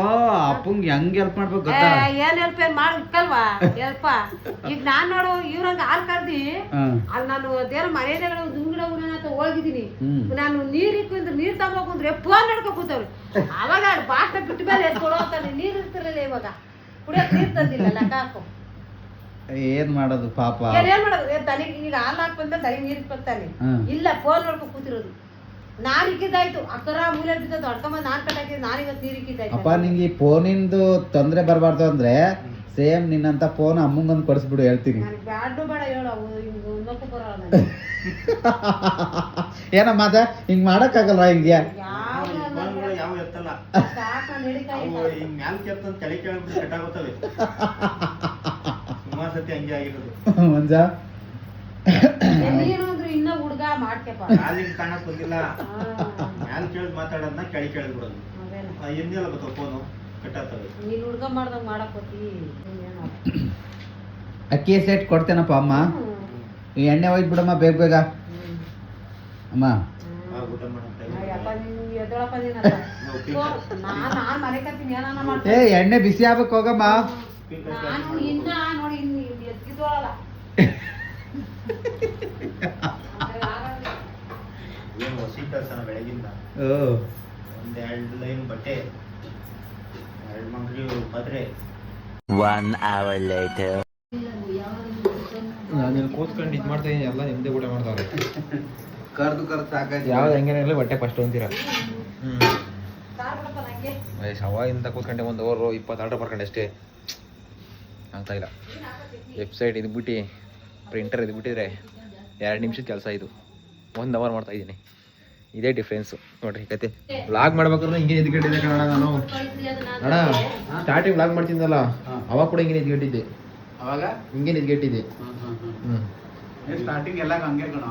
ಅಪ್ಪಂಗ್ ಹೆಂಗ್ ಹೆಲ್ಪ್ ಮಾಡ್ಬೇಕು ಗೊತ್ತಾ ಏನ್ ಹೆಲ್ಪ್ ಏನ್ ಮಾಡಿ ಇಕ್ಕಲ್ವಾ ಹೆಲ್ಪ ಈಗ ನಾನ್ ನೋಡು ಇವ್ರಂಗ ಹಾಲ್ ಕರ್ದಿ ಅಲ್ಲಿ ನಾನು ಅದೇನೋ ಮನೆಯಲ್ಲೇ ದುಂಗಿಡ ಅಂತ ಹೋಗಿದ್ದೀನಿ ನಾನು ನೀರ್ ಇಕ್ಕು ನೀರ್ ತಗೋಕಂದ್ರೆ ಫೋನ್ ನಡ್ಕೊ ಕೂತವ್ರಿ ಅವಾಗ ಬಾಷ್ಟ ಬಿಟ್ಟ ಮೇಲೆ ಎತ್ಕೊಳೋ ಅಂತಾನೆ ನೀರ್ ಇರ್ತಿರ್ಲಿಲ್ಲ ಇವಾಗ ಕುಡಿಯಕ್ ನೀರ್ ತಂದಿಲ್ಲ ಲೆಕ್ಕ ಹಾಕು ಏನ್ ಮಾಡೋದು ಪಾಪ ಏನ್ ಮಾಡೋದು ತನಿಗೆ ಈಗ ಹಾಲ್ ಹಾಕ್ ಬಂದ್ರೆ ತನಿಗೆ ನೀರ್ ಬರ್ತಾನೆ ಇಲ್ಲ ಫೋನ್ ನೋಡ್ಕೊ ಕೂತಿರೋದು ನಾನ್ ಇಕ್ಕಿದ್ದಾಯ್ತು ಅಕ್ಕರ ಮೂಲೆ ಬಿದ್ದದ್ದು ಅಡ್ಕೊಂಬಂದ್ ನಾನ್ ಕಟ್ಟಾಕಿದ್ ನಾನ್ ಇವತ್ತು ನೀರ್ ಇಕ್ಕಿದ್ದಾಯ್ತು ಅಪ್ಪ ನಿಂಗೆ ಈ ಫೋನಿಂದು ತೊಂದ್ರೆ ಬರಬಾರ್ದು ಅಂದ್ರೆ ಸೇಮ್ ನಿನ್ನಂತ ಫೋನ್ ಅಮ್ಮಂಗೊಂದು ಕೊಡಿಸ್ಬಿಡು ಹೇಳ್ತೀನಿ ನನಗೆ ಬ್ಯಾಡು ಬೇಡ ಹೇಳು ಅವು ಹಿಂಗ್ ಒಂದಕ್ಕೂ ಬರೋಲ್ಲ ನನಗೆ. ಏನಮ್ಮ ಅದ ಹಿಂಗ್ ಮಾಡಕ್ಕಾಗಲ್ಲ ಹಿಂಗೆ ಯಾವ್ದು ಅಲ್ಲ, ಯಾವ ಎತ್ತಲ್ಲ ಸಾಕ್ ನಾನ್ ಹಿಡಿಕಾಯಿ ಅವು ಹಿಂಗ್ ಮ್ಯಾಲ್ ಕೆತ್ತ ತಲೆ ಕೆಳಗೆ ಕಟ್ಟಾಗುತ್ತವೆ ಸುಮಾರು ಸತಿ ಹಂಗೆ ಆಗಿರೋದು ಮಂಜ ನೀನು ಅಂದ್ರೆ ಇನ್ನ ಹುಡ್ಗ ಮಾಡ್ಕೆಪ್ಪ ಕಾಲಿಗೆ ಕಾಣಕ್ ಬಂದಿಲ್ಲ ಮ್ಯಾಲ್ ಕೇಳಿದ್ ಮಾತಾಡೋದನ್ನ ಕೆಳಗೆ ಕೇಳಿದ್ ಬಿಡೋದು ಅದೇನ ಎಂದೆಲ್ಲ ಗೊತ್ತ ಫೋನು ಕಟ್ಟಾಗ್ತವೆ ನೀನ್ ಹುಡ್ಗ ಮಾಡ್ದಂಗ್ ಮಾಡಕ್ ಹೋತಿ ಅಕ್ಕಿ ಸೆಟ್ ಕೊಡ್ತೇನಪ್ಪ ಅಮ್ಮ ಈ ಎಣ್ಣೆ ಒಯ್ದು ಬಿಡಮ್ಮ ಬೇಗ ಬೇಗ ಅಮ್ಮ ಊಟ ಮಾಡಂತ ಅಯ್ಯಪ್ಪ ನೀನು ಎದ್ದೊಳಪ್ಪ ನಾನ್ ಮನೆ ಕತ್ತೀನಿ ಏನಾನ ಏ ಮಾಡ್ತೀನಿ ಎಣ್ಣೆ ಬಿಸಿ ಆಗ್ಬೇಕು ಹೋಗಮ್ಮ ನಾನು ಇನ್ನ ನೋಡಿ ಇನ್ನು ಎದ್ದಿದ್ದೋಳಲ್ಲ ಏನು ಹೊಸಿ ಕೆಲಸನ ಬೆಳಗಿಂದ ಒಂದೆರಡು ಲೈನ್ ಬಟ್ಟೆ 2 ಮಂಗ್ರಿ ಪದ್ರೆ 1 hour later. ನಾನು ಇಲ್ಲಿ ಕೂತ್ಕೊಂಡು ಇದು ಮಾಡ್ತಾ ಇದ್ದೀನಿ ಎಲ್ಲ ನಿಮ್ಮದೇ ಊಟ ಮಾಡ್ತಾವ್ರೆ ಕರ್ದು ಸಾಕಾಯ್ತು ಯಾವ್ದು ಹೆಂಗೇನಿಲ್ಲ ಬಟ್ಟೆ ಫಸ್ಟ್ ಅಂತೀರ ಸಾರ್ ಬಿಡಪ್ಪ ನಂಗೆ ಅವಾಗಿಂದ ಕೂತ್ಕೊಂಡೆ 1 ಅವರ್ 20 ಆರ್ಡರ್ ಬರ್ಕೊಂಡೆ ಅಷ್ಟೇ ಆಗ್ತಾ ಇಲ್ಲ ವೆಬ್ಸೈಟ್ ಇದು ಬಿಟ್ಟು ಪ್ರಿಂಟರ್ ಇದು ಬಿಟ್ಟಿದ್ರೆ 2 ನಿಮಿಷದ ಕೆಲಸ ಇದು 1 ಅವರ್ ಮಾಡ್ತಾ ಇದ್ದೀನಿ ಇದೇ ಡಿಫ್ರೆನ್ಸು ನೋಡ್ರಿ ಕತೆ ವ್ಲಾಗ್ ಮಾಡ್ಬೇಕಾದ್ರೆ ಹಿಂಗೆ ಎದ್ಗಟ್ಟಿದ್ದೆ ಕಣ ನಾನು ಅಣ್ಣ ಸ್ಟಾರ್ಟಿಂಗ್ ವ್ಲಾಗ್ ಮಾಡ್ತಿದ್ದಲ್ಲ ಅವಾಗ ಕೂಡ ಹಿಂಗೆ ಎದ್ಗಟ್ಟಿದ್ದೆ ಅವಾಗ ಹಿಂಗೆ ಎದ್ಗಟ್ಟಿದ್ದೆ ಸ್ಟಾರ್ಟಿಂಗ್ ಎಲ್ಲ ಹಂಗೆ ಕಣ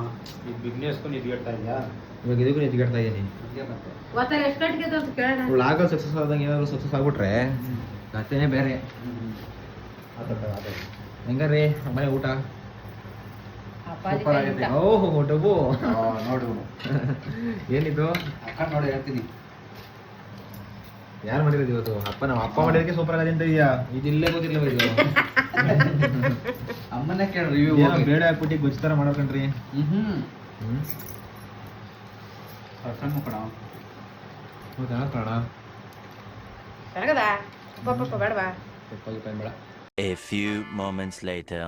ಈ ಬಿಸ್ನೆಸ್ ಇದ್ಗೆಡ್ತಾ ಇದೆಯಾ ಇವಾಗ ಇದಕ್ಕೂ ಎದ್ಗಡ್ತಾ ಇದ್ದೀನಿ ಒತ್ತ ಎಷ್ಟು ಗಂಟೆಗೆ ಅಂತ ಕೇಳೋಣ ವ್ಲಾಗಲ್ಲಿ ಸಕ್ಸಸ್ ಆದಂಗೆ ಏನಾದ್ರು ಸಕ್ಸಸ್ ಆಗ್ಬಿಟ್ರೆ ಕತೆನೇ ಬೇರೆ ಹೆಂಗಾರ್ರಿ ಮನೆ ಊಟ ಅಪ್ಪಾಜಿ ಸೂಪರ್ ಕೈ ಆಗೈತೆ. ಊಟ. ಓಹೋ ಡಬ್ಬು ನೋಡು ಏನಿದು ಅಕ್ಕ ನೋಡಿ ಹೇಳ್ತೀನಿ ಯಾರು ಮಾಡಿರೋದು ಇವತ್ತು ನಮ್ಮ ಅಪ್ಪ ಮಾಡಿರೋದಕ್ಕೆ ಸೂಪರ್ ಆಗದೆ ಅಂತ ಇದೆಯಾ ಇದು ಇಲ್ಲೇ ಗೊತ್ತಿಲ್ಲ ಇದು ಅಮ್ಮನೇ ಕೇಳಿ ರಿವ್ಯೂ ಏನೋ ಬೇಡ ಹಾಕ್ಬಿಟ್ಟು ಗೊಜ್ಜು ಥರ ಮಾಡ್ಬೇಕಣ್ರಿ ಸಣ್ಣ ಕಣ ಹೌದಾ ಕಣ ಚೆನ್ನಾಗದ ಪಪ್ಪ ಬೇಡವಾ ಸ್ವಲ್ಪ ಬೇಡ A few moments later.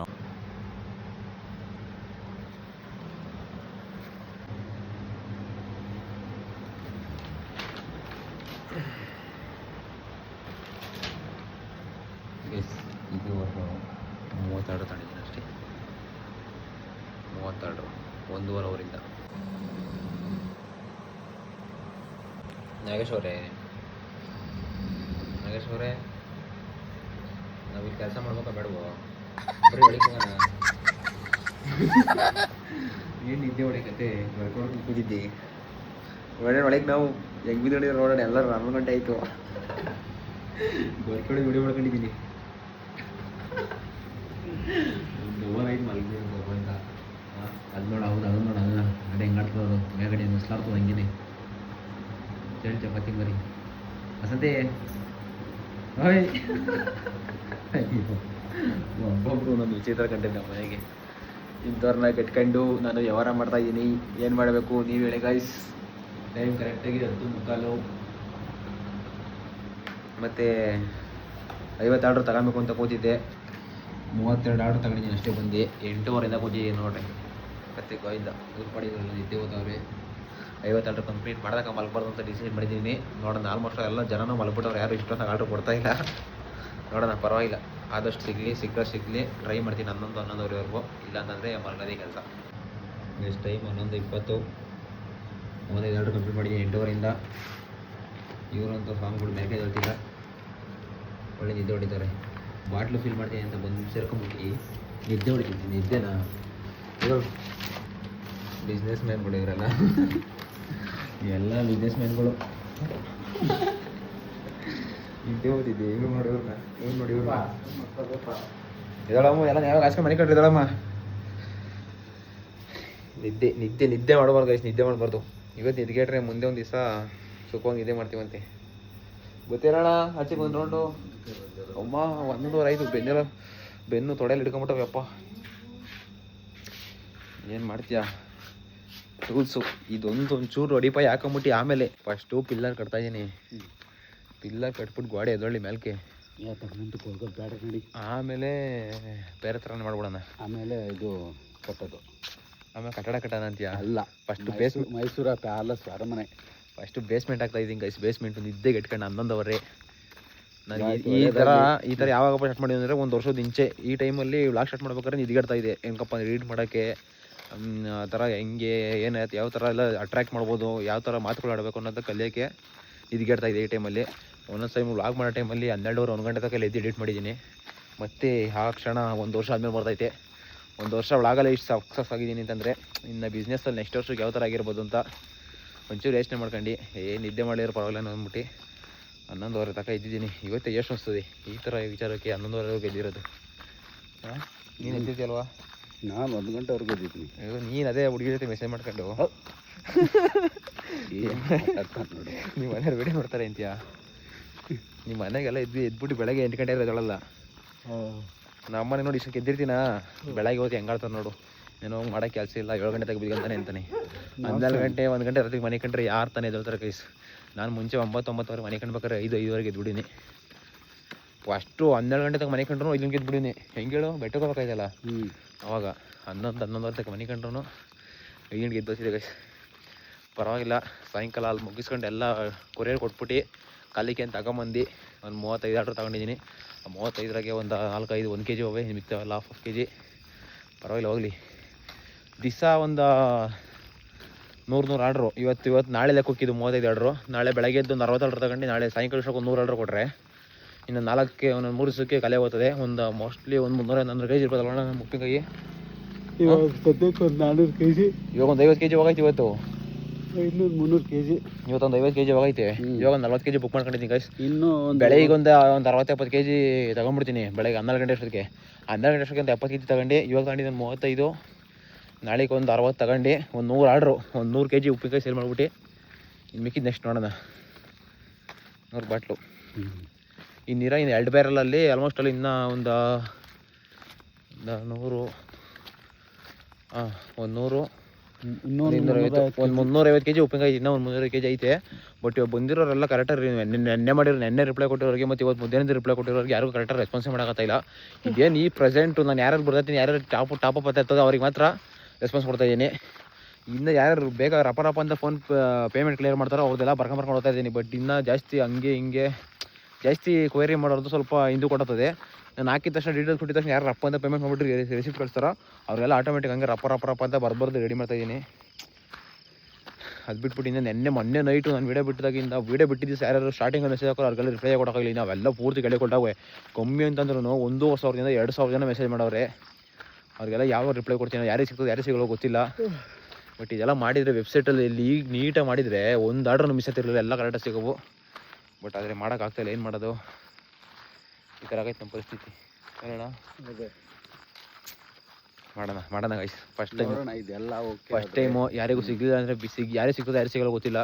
ಇದು 32 ತಗೊಂಡಿದ್ದೀನಿ ಅಷ್ಟೇ 32 1.5 ಅವರಿಂದ ನಾಗೇಶ್ ಅವರೇ ನಾವಿಲ್ಲಿ ಕೆಲಸ ಮಾಡ್ಬೇಕಾ ಬೇಡವೋ ಬರೀ ಒಳಗೆ ಹೋಗೋಣ ಏನು ನಿದ್ದೆ ಹೊಡಿಕತ್ತೆ ಬರ್ಕೊಂಡು ಕೂತಿದ್ದೆ ಒಳಗೆ ನಾವು ಹೆಂಗ್ ಬಿದ್ದಿದ್ದೀವಿ ನೋಡೋಣ ಎಲ್ಲರೂ 11 ಗಂಟೆ ಆಯಿತು ಬರ್ಕೊಂಡು ವಿಡಿಯೋ ಮಾಡ್ಕೊಂಡಿದ್ದೀನಿ ಓವರ್ ಆಯ್ತು ಮಲಗಿದ್ದು ಅಂತ ಅದು ನೋಡು ಹೌದು ಅದು ನೋಡು ಅದನ್ನ ಅಡೆ ಹೆಂಗೆ ಆಡ್ತದೆ ಮೇಲ್ಗಡೆ ಮುಸ್ಲಾಡ್ತದೆ ಹಂಗೇನೆ ಚಳಿ ಚಪಾತಿ ಮರಿ ವಸಂತಿ ಓಯ್ ಒಬ್ಬೊಬ್ರು ಒಂದೊಂದು ವಿಚಿತ್ರ ಕಂಡಿದ್ದೆ ನಮ್ಮ ಮನೆಗೆ ಇಂಥವ್ರನ್ನ ಕಟ್ಕೊಂಡು ನಾನು ವ್ಯವಹಾರ ಮಾಡ್ತಾ ಇದ್ದೀನಿ ಏನು ಮಾಡಬೇಕು ನೀವು ಹೇಳಿ ಗಾಯ್ಸ್ ಟೈಮ್ ಕರೆಕ್ಟಾಗಿ 10:45 ಮತ್ತು 50 ಆರ್ಡ್ರ್ ತಗೊಬೇಕು ಅಂತ ಕೂತಿದ್ದೆ 32 ಆರ್ಡ್ರ್ ತಗೊಂಡಿದ್ದೀನಿ ಅಷ್ಟೇ ಬಂದು 8:30 ಕೂತಿದ್ದೀನಿ ನೋಡ್ರಿ ಕತ್ತೆ ಗೋಯಿಂದ ಊರು ಪಡಿದ್ರಲ್ಲ ನಿದ್ದೆ ಹೋದವ್ರೆ 50 ಆರ್ಡ್ರ್ ಕಂಪ್ಲೀಟ್ ಮಾಡಿದಾಗ ಮಲ್ಬಾರ್ದು ಅಂತ ಡಿಸೈಡ್ ಮಾಡಿದ್ದೀನಿ ನೋಡೋಣ ಆಲ್ಮೋಸ್ಟ್ ಎಲ್ಲ ಜನನೂ ಮಲ್ಬಿಟ್ಟವ್ರು ಯಾರು ಇಷ್ಟೊಂದು ಆರ್ಡ್ರ್ ಕೊಡ್ತಾ ಇಲ್ಲ ನೋಡೋಣ ಪರವಾಗಿಲ್ಲ ಆದಷ್ಟು ಸಿಗಲಿ ಟ್ರೈ ಮಾಡ್ತೀನಿ 11-11ವರೆಗೂ ಇಲ್ಲ ಅಂತಂದರೆ ಮಲ್ಗದೇ ಕೆಲಸ ನೆಕ್ಸ್ಟ್ ಟೈಮ್ 11:20 35 ಆರ್ಡ್ರ್ ಕಂಪ್ಲೀಟ್ ಮಾಡಿದ್ದೀನಿ 8:30 ಇವರಂತೂ ಸಾಂಗ್ಗಳು ಮ್ಯಾಗೇ ಹೇಳ್ತಿಲ್ಲ ಒಳ್ಳೆ ನಿದ್ದೆ ಹೊಡಿತಾರೆ. ಬಾಟ್ಲು ಫಿಲ್ ಮಾಡ್ತೀನಿ ಅಂತ ಬಂದು ಸೇರ್ಕೊಂಬಿಟ್ಟು ನಿದ್ದೆ ಹೊಡಿತಿದ್ದೀನಿ. ನಿದ್ದೆನಾ ಇದು ಬಿಸ್ನೆಸ್ ಮ್ಯಾನ್ಗಳು ಇವರೆಲ್ಲ ಎಲ್ಲ ಬಿಸ್ನೆಸ್ ಮ್ಯಾನ್ಗಳು. ನಿದ್ದೆ ಹೋಗ್ತಿದ್ದೆ ಇವ್ರು ನೋಡಿ ಇವ್ರನ್ನ, ಇವ್ರು ನೋಡಿ ಇವ್ರನ್ನ. ಇದ್ದಾಳಮ್ಮ ಎಲ್ಲ ಯಾವಾಗ ಹಾಸ್ಕೊಂಡು ಮನೆ ಕಟ್ಟಿದ್ದಾಳಮ್ಮ. ನಿದ್ದೆ ನಿದ್ದೆ ನಿದ್ದೆ ಮಾಡಬಾರ್ದು ಗೈಸ್, ನಿದ್ದೆ ಮಾಡಬಾರ್ದು. ಇವತ್ತು ನಿದ್ಗೆಟ್ರೆ ಮುಂದೆ ಒಂದು ದಿವಸ ಸುಖವಾಗಿ ನಿದ್ದೆ ಮಾಡ್ತೀವಂತೆ. ಗೊತ್ತಿರೋಣ ಆಚೆ ಬಂದು ನೋಡು ಅಮ್ಮ 11:00 ಆಯಿತು. ಬೆನ್ನು ತೊಡೆಯಲ್ಲಿ ಹಿಡ್ಕೊಂಬಿಟ್ಟವಪ್ಪ. ಏನು ಮಾಡ್ತೀಯಾ ಟೂಲ್ಸು ಇದೊಂದು ಒಂಚೂರು ಹೊಡಿಪಾಯಿ ಹಾಕೊಂಬಿಟ್ಟು ಆಮೇಲೆ ಫಸ್ಟು ಪಿಲ್ಲರ್ ಕಟ್ತಾ ಇದ್ದೀನಿ. ಪಿಲ್ಲರ್ ಕಟ್ಬಿಟ್ಟು ಗೋಡೆ ಎದೊಳ್ಳಿ ಮೇಲ್ಕೆ ಬೇಡ ನೋಡಿ, ಆಮೇಲೆ ಬೇರೆ ಥರ ಮಾಡ್ಬಿಡೋಣ. ಆಮೇಲೆ ಇದು ಕಟ್ಟೋದು, ಆಮೇಲೆ ಕಟ್ಟಡ ಕಟ್ಟೋಣ ಅಂತೀಯ? ಅಲ್ಲ, ಫಸ್ಟ್ ಮೈಸೂರ ಪ್ಯಾಲೇಸ್ ಅರಮನೆ. ಫಸ್ಟು ಬೇಸ್ಮೆಂಟ್ ಆಗ್ತಾ ಇದ್ದೀನಿ ಗೈಸ್. ಬೇಸ್ಮೆಂಟು ನಿದ್ದೆಗೆ ಇಟ್ಕೊಂಡು 11:00 ನನಗೆ ಆಯ್ತು, ಈ ಥರ ಯಾವಾಗಪ್ಪ ಸ್ಟಾರ್ಟ್ ಮಾಡಿದ್ವಿ ಅಂದರೆ 1 ವರ್ಷದ ಹಿಂಚೆ ಈ ಟೈಮಲ್ಲಿ ವ್ಲಾಗ್ ಸ್ಟಾರ್ಟ್ ಮಾಡ್ಬೇಕಾದ್ರೆ ನಿದ್ಗೆಡ್ತಾ ಇದೆ. ಏನಕ್ಕಪ್ಪ ರೀಡ್ ಮಾಡೋಕ್ಕೆ ಆ ಥರ ಹೆಂಗೆ ಏನಾಯ್ತು, ಯಾವ ಥರ ಎಲ್ಲ ಅಟ್ರ್ಯಾಕ್ಟ್ ಮಾಡ್ಬೋದು, ಯಾವ ಥರ ಮಾತುಗಳು ಆಡಬೇಕು ಅನ್ನೋದು ಕಲಿಯೋಕ್ಕೆ ನಿದ್ಗೆಡ್ತಾ ಇದೆ ಈ ಟೈಮಲ್ಲಿ. ಒಂದೊಂದು ಟೈಮ್ ವ್ಲಾಗ್ ಮಾಡೋ ಟೈಮಲ್ಲಿ 12:00 1 ಗಂಟೆ ತನಕ ಎದ್ದು ಎಡಿಟ್ ಮಾಡಿದ್ದೀನಿ. ಮತ್ತು ಆ ಕ್ಷಣ 1 ವರ್ಷ ಆದಮೇಲೆ ಬರ್ತೈತೆ. 1 ವರ್ಷ ವ್ಲಾಗಲ್ಲಿ ಇಷ್ಟು ಸಕ್ಸಸ್ ಆಗಿದ್ದೀನಿ ಅಂತಂದರೆ ಇನ್ನು ಬಿಸ್ನೆಸ್ಸಲ್ಲಿ ನೆಕ್ಸ್ಟ್ ವರ್ಷಕ್ಕೆ ಯಾವ ಥರ ಆಗಿರ್ಬೋದು ಅಂತ ಒಂಚೂರು ಯೋಚನೆ ಮಾಡ್ಕೊಂಡು ನಿದ್ದೆ ಮಾಡಿರೋ ಪರವಾಗಿಲ್ಲ ಅಂದ್ಬಿಟ್ಟು 11:00 ತನಕ ಇದ್ದಿದ್ದೀನಿ. ಇವತ್ತೇ ಎಷ್ಟು ಅನಿಸ್ತದೆ ಈ ಥರ ವಿಚಾರಕ್ಕೆ 11:00 ಎದ್ದಿರೋದು. ಹಾಂ, ನೀನು ಎದ್ದಿದ್ಯಲ್ವಾ? ನಾನು 1 ಗಂಟೆವರೆಗೂ ಇದ್ದೀನಿ. ನೀನು ಅದೇ ಹುಡುಗಿ ಜೊತೆ ಮೆಸೇಜ್ ಮಾಡ್ಕೊಂಡು ನೀವು ಮನೆಯವ್ರು ವಿಡಿಯೋ ನೋಡ್ತಾರೆ ಅಂತೀಯಾ? ನಿಮ್ಮ ಮನೆಗೆಲ್ಲ ಎದ್ಬಿಟ್ಟು ಬೆಳಗ್ಗೆ 8 ಗಂಟೆ ಇರೋದಲ್ಲ. ನಮ್ಮನೆ ನೋಡಿ ಇಷ್ಟಕ್ಕೆ ಎದ್ದಿರ್ತೀನಾ? ಬೆಳಗ್ಗೆ ಹೋಗಿ ಹೆಂಗಾಡ್ತಾರೆ ನೋಡು. ಏನೋ ಮಾಡೋಕ್ಕೆ ಕೆಲಸ ಇಲ್ಲ, 7 ಗಂಟೆ ತೆಗೆಬಿದ್ದಂತಾನೆ ಅಂತಾನೆ. 12 ಗಂಟೆ 1 ಗಂಟೆ ರಾತ್ರಿಗೆ ಮನೆ ಕಂಡ್ರೆ ಯಾರು ತಾನೇ ಎದ್ದೇಳ್ತಾರೆ ಕೈಸ್? ನಾನು ಮುಂಚೆ 9-9 ಮನೆ ಕಂಡ್ಬೇಕಾದ್ರೆ 5-5ವರೆಗೆ ಎದ್ಬಿಡೀನಿ. ಫಸ್ಟು 12 ಗಂಟೆ ತನಕ ಮನೆ ಕಂಡ್ರು 5 ಗಂಟೆಗೆ ಎದ್ಬಿಡೀನಿ. ಹೆಂಗೆ ಹೇಳು, ಬೆಟ್ಟಕ್ಕೆ ಹೋಗ್ಬೇಕಾಯ್ತಲ್ಲ ಅವಾಗ 11-11 ತನಕ ಮನೆ ಕಂಡ್ರು 5 ಗಂಟೆಗೆ ಎದ್ದು ಬಸ್ಸಿದೆ ಗೈಸ್. ಪರವಾಗಿಲ್ಲ. ಸಾಯಂಕಾಲ ಅಲ್ಲಿ ಮುಗಿಸ್ಕೊಂಡು ಎಲ್ಲ ಕೊರಿಯರ್ ಕೊಟ್ಬಿಟ್ಟು ಕಾಲಿಕೆ ಅಂತ ತಗೊಂಬಂದು ಒಂದು 35 ಆರ್ಡ್ರ್ ತೊಗೊಂಡಿದ್ದೀನಿ. ಆ 35ರಾಗೆ ಒಂದು 4-5 1 kg ಹೋವೆ, ಮಿಕ್ತಾವೆಲ್ಲ ಹಾಫ್ kg. ಪರವಾಗಿಲ್ಲ ಹೋಗಲಿ. ದಿವಸ ಒಂದು 100 ಆರ್ಡ್ರು. ಇವತ್ತು ನಾಳೆ ಲೆಕ್ಕ ಹೋಗಿದ್ದು 35 ಆರ್ಡ್ರು. ನಾಳೆ ಬೆಳಗ್ಗೆ ಎದ್ದು ಒಂದು 60 ಆರ್ಡ್ರ್ ತಗೊಂಡು ನಾಳೆ ಸಾಯಂಕಾಲ ಅಷ್ಟಕ್ಕೆ ಒಂದು 100 ಆರ್ಡ್ರ್ ಕೊಟ್ಟರೆ ಇನ್ನು 3 ದಿವಸಕ್ಕೆ ಕಲೆ ಹೋಗ್ತದೆ. ಒಂದು ಮೋಸ್ಟ್ಲಿ ಒಂದು 300 kg ಇರ್ಬೋದಲ್ಲ ನಮ್ಮ ಉಪ್ಪಿನಕಾಯಿ. ಇವಾಗ ಸದ್ಯಕ್ಕೆ ಒಂದು 400 kg, ಇವಾಗ ಒಂದು 50 kg ಹೋಗೈತೆ. ಇವತ್ತು ಇನ್ನೂ 300 kg. ಇವತ್ತೊಂದು 50 kg ಹೋಗೈತೆ. ಇವಾಗ ಒಂದು 40 kg ಬುಕ್ ಮಾಡ್ಕೊಂಡಿದ್ದೀನಿ ಗೈಸ್. ಇನ್ನೂ ಬೆಳಗ್ಗೆ ಒಂದು 60-70 kg ತೊಗೊಂಡ್ಬಿಡ್ತೀನಿ. ಬೆಳಗ್ಗೆ 12 ಗಂಟೆ ಅಷ್ಟೊತ್ತಿಗೆ 12 ಗಂಟೆ ಅಷ್ಟೊತ್ತಿಗೆ 70 kg ತಗೊಂಡು ಇವಾಗ ತಗೊಂಡಿದ್ದು 35. ನಾಳೆಗೆ ಒಂದು 60 ತಗೊಂಡು ಒಂದು 100 ಆರ್ಡ್ರು, ಒಂದು 100 kg ಉಪ್ಪಿನಕಾಯಿ ಸೇಲ್ ಮಾಡ್ಬಿಟ್ಟು ಇನ್ನು ಮಿಕ್ಕಿದ್ದು ನೆಕ್ಸ್ಟ್ ನೋಡೋಣ. 100 ಬಾಟ್ಲು ಈ ನೀರ ಇನ್ನು 2 ಬ್ಯಾರಲಲ್ಲಿ ಆಲ್ಮೋಸ್ಟ್ ಅಲ್ಲಿ ಇನ್ನೂ ಒಂದು 100 ಒಂದು 350 kg ಉಪ್ಪಿನಕಾಯಿ. ಇನ್ನೂ ಒಂದು 350 kg ಐತೆ. ಬಟ್ ಇವಾಗ ಬಂದಿರೋರೆಲ್ಲ ಕರೆಕ್ಟಾಗಿ ನೆನ್ನೆ ರಿಪ್ಲೈ ಕೊಟ್ಟಿರೋರಿಗೆ ಮತ್ತು ಇವತ್ತು ಮಧ್ಯಾಹ್ನದ ರಿಪ್ಲೈ ಕೊಟ್ಟಿರೋರಿಗೆ ಯಾರಿಗೂ ಕರೆಕ್ಟಾಗಿ ರೆಸ್ಪಾನ್ಸೇ ಮಾಡೋಕ್ಕಾಗ್ತಾಯಿಲ್ಲ. ಇದೇನು ಈ ಪ್ರೆಸೆಂಟು ನಾನು ಯಾರು ಬರ್ತೀನಿ, ಯಾರು ಟಾಪ್ ಅಪ್ ಆಗ್ತದೆ ಅವ್ರಿಗೆ ಮಾತ್ರ ರೆಸ್ಪಾನ್ಸ್ ಕೊಡ್ತಾಯಿದ್ದೀನಿ. ಇನ್ನು ಯಾರು ಬೇಗ ರಪ ಅಂತ ಫೋನ್ ಪೇಮೆಂಟ್ ಕ್ಲಿಯರ್ ಮಾಡ್ತಾರೋ ಅವ್ರದ್ದೆಲ್ಲ ಬರ್ಕೊಂಡು ಹೋಗ್ತಾ ಇದ್ದೀನಿ. ಬಟ್ ಇನ್ನೂ ಜಾಸ್ತಿ ಹಂಗೆ ಹಿಂಗೆ ಜಾಸ್ತಿ ಕ್ವೈರಿ ಮಾಡೋದು ಸ್ವಲ್ಪ ಹಿಂದೆ ಕೊಡ್ತದೆ. ನಾನು ಹಾಕಿದ ತಕ್ಷಣ ಡೀಟೇಲ್ಸ್ ಕೊಟ್ಟಿದ ತಕ್ಷಣ ಯಾರು ರಪ್ಪ ಅಂತ ಪೇಮೆಂಟ್ ಮಾಡಿಬಿಟ್ಟು ರಿಸಿಪ್ಟ್ ಕಳಿಸ್ತಾರೋ ಅವರೆಲ್ಲ ಆಟೋಮೆಟಿಕ್ ಹಂಗೆ ರಪ್ಪ ಅಂತ ಬರ್ಬಾರ್ದು ರೆಡಿ ಮಾಡ್ತಾಯಿದ್ದೀನಿ. ಅದು ಬಿಟ್ಬಿಟ್ಟು ಇನ್ನು ಮೊನ್ನೆ ನೈಟು ನಾನು ವೀಡಿಯೋ ಬಿಟ್ಟಿದ್ದಾಗಿಂದ ವೀಡಿಯೋ ಬಿಟ್ಟಿದ್ದು ಯಾರು ಸ್ಟಾರ್ಟಿಂಗ್ ಮೆಸೇಜ್ ಹಾಕೋರು ಅವ್ರಿಗೆಲ್ಲ ರಿಪ್ಲೈ ಕೊಡೋಕ್ಕಾಗಲಿ. ನಾವೆಲ್ಲ ಪೂರ್ತಿ ಕಡೆ ಕೊಟ್ಟಾವೆ. ಕಮ್ಮಿ ಅಂತಂದ್ರೂ 1,000ದಿಂದ 2,000 ಜನ ಮೆಸೇಜ್ ಮಾಡವ್ರೆ. ಅವ್ರಿಗೆಲ್ಲ ಯಾವ ರಿಪ್ಲೈ ಕೊಡ್ತೀನಿ, ಯಾರಿಗೆ ಸಿಗ್ತದೆ ಯಾರಿಗೆ ಸಿಗೋಲ್ಲ ಗೊತ್ತಿಲ್ಲ. ಬಟ್ ಇದೆಲ್ಲ ಮಾಡಿದರೆ ವೆಬ್ಸೈಟಲ್ಲಿ ಈಗ ನೀಟಾಗಿ ಮಾಡಿದರೆ ಒಂದು ಆರ್ಡ್ರೂ ಮಿಸ್ ಆಗ್ತಿರಲಿಲ್ಲ, ಎಲ್ಲ ಕರೆಕ್ಟಾಗಿ ಸಿಗೋವು. ಬಟ್ ಆದರೆ ಮಾಡೋಕ್ಕಾಗ್ತಾಯಿಲ್ಲ. ಏನು ಮಾಡೋದು, ಈ ಥರ ಆಗೈತೆ ನಮ್ಮ ಪರಿಸ್ಥಿತಿ. ಹೇಳೋಣ ಮಾಡೋಣ ಗೈಸ್. ಫಸ್ಟ್ ಟೈಮು ಯಾರಿಗೂ ಸಿಗಲಿಲ್ಲ ಅಂದರೆ ಯಾರಿಗೆ ಸಿಗ್ತದೆ ಯಾರಿಗೆ ಸಿಗಲ್ಲ ಗೊತ್ತಿಲ್ಲ.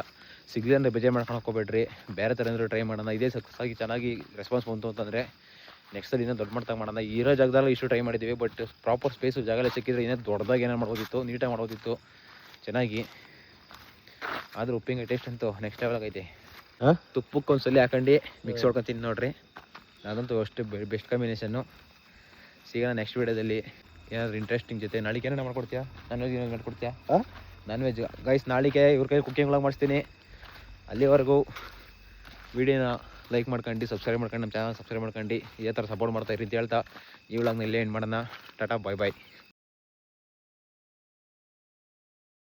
ಸಿಗಲಿ ಅಂದರೆ ಬೇಜಾರು ಮಾಡ್ಕೊಂಡು ಹೋಗ್ಬೇಡ್ರಿ. ಬೇರೆ ಥರ ಅಂದರೆ ಟ್ರೈ ಮಾಡೋಣ. ಇದೇ ಸಕ್ಸಸ್ ಆಗಿ ಚೆನ್ನಾಗಿ ರೆಸ್ಪಾನ್ಸ್ ಬಂತು ಅಂತಂದರೆ ನೆಕ್ಸ್ಟಲ್ಲಿ ಇನ್ನೂ ದೊಡ್ಡ ಮಾಡ್ತಾ ಮಾಡೋಣ. ಇರೋ ಜಾಗದಲ್ಲಿ ಇಷ್ಟು ಟ್ರೈ ಮಾಡಿದ್ದೀವಿ. ಬಟ್ ಪ್ರಾಪರ್ ಸ್ಪೇಸು ಜಾಗದಲ್ಲಿ ಸಿಕ್ಕಿದ್ರೆ ಇನ್ನೂ ದೊಡ್ಡದಾಗಿ ಏನೇನು ಮಾಡ್ಬೋದಿತ್ತು, ನೀಟಾಗಿ ಮಾಡ್ಬೋದಿತ್ತು ಚೆನ್ನಾಗಿ. ಆದರೂ ಉಪ್ಪಿನಕಾಯಿ ಟೇಸ್ಟ್ ಅಂತೂ ನೆಕ್ಸ್ಟ್ ಲೆವೆಲ್ ಆಗೈತೆ. ತುಪ್ಪಕ್ಕೆ ಒಂದ್ಸಲಿ ಹಾಕೊಂಡು ಮಿಕ್ಸ್ ಹೊಡ್ಕೊತೀನಿ ನೋಡ್ರಿ. ಅದಂತೂ ಅಷ್ಟು ಬೆಸ್ಟ್ ಕಾಂಬಿನೇಷನ್ನು. ಸಿಗೋಣ ನೆಕ್ಸ್ಟ್ ವೀಡಿಯೋದಲ್ಲಿ ಏನಾದರೂ ಇಂಟ್ರೆಸ್ಟಿಂಗ್ ಜೊತೆ. ನಾಳೆಗೆ ಏನಾರು ಮಾಡ್ಕೊಡ್ತೀಯಾ? ನಾನ್ ವೆಜ್ ಏನಾದ್ರು ಮಾಡ್ಕೊಡ್ತೀಯಾ? ನಾನ್ ವೆಜ್ ಗೈಸ್ ನಾಳೆಗೆ ಇವ್ರ ಕೈ ಕುಕ್ಕಿಂಗ್ ವ್ಲಾಗ್ ಮಾಡಿಸ್ತೀನಿ. ಅಲ್ಲಿವರೆಗೂ ವೀಡಿಯೋನ ಲೈಕ್ ಮಾಡ್ಕೊಂಡು ಸಬ್ಸ್ಕ್ರೈಬ್ ಮಾಡ್ಕೊಂಡು ನಮ್ಮ ಚಾನಲ್ ಸಬ್ಸ್ಕ್ರೈಬ್ ಮಾಡ್ಕೊಂಡು ಇದೇ ಥರ ಸಪೋರ್ಟ್ ಮಾಡ್ತಾಯಿರಿ ಅಂತ ಹೇಳ್ತಾ ಈ ವ್ಲಾಗ್ನ ಇಲ್ಲೇ ಎಂಡ್ ಮಾಡೋಣ. ಟಾಟಾ ಬಾಯ್ ಬಾಯ್.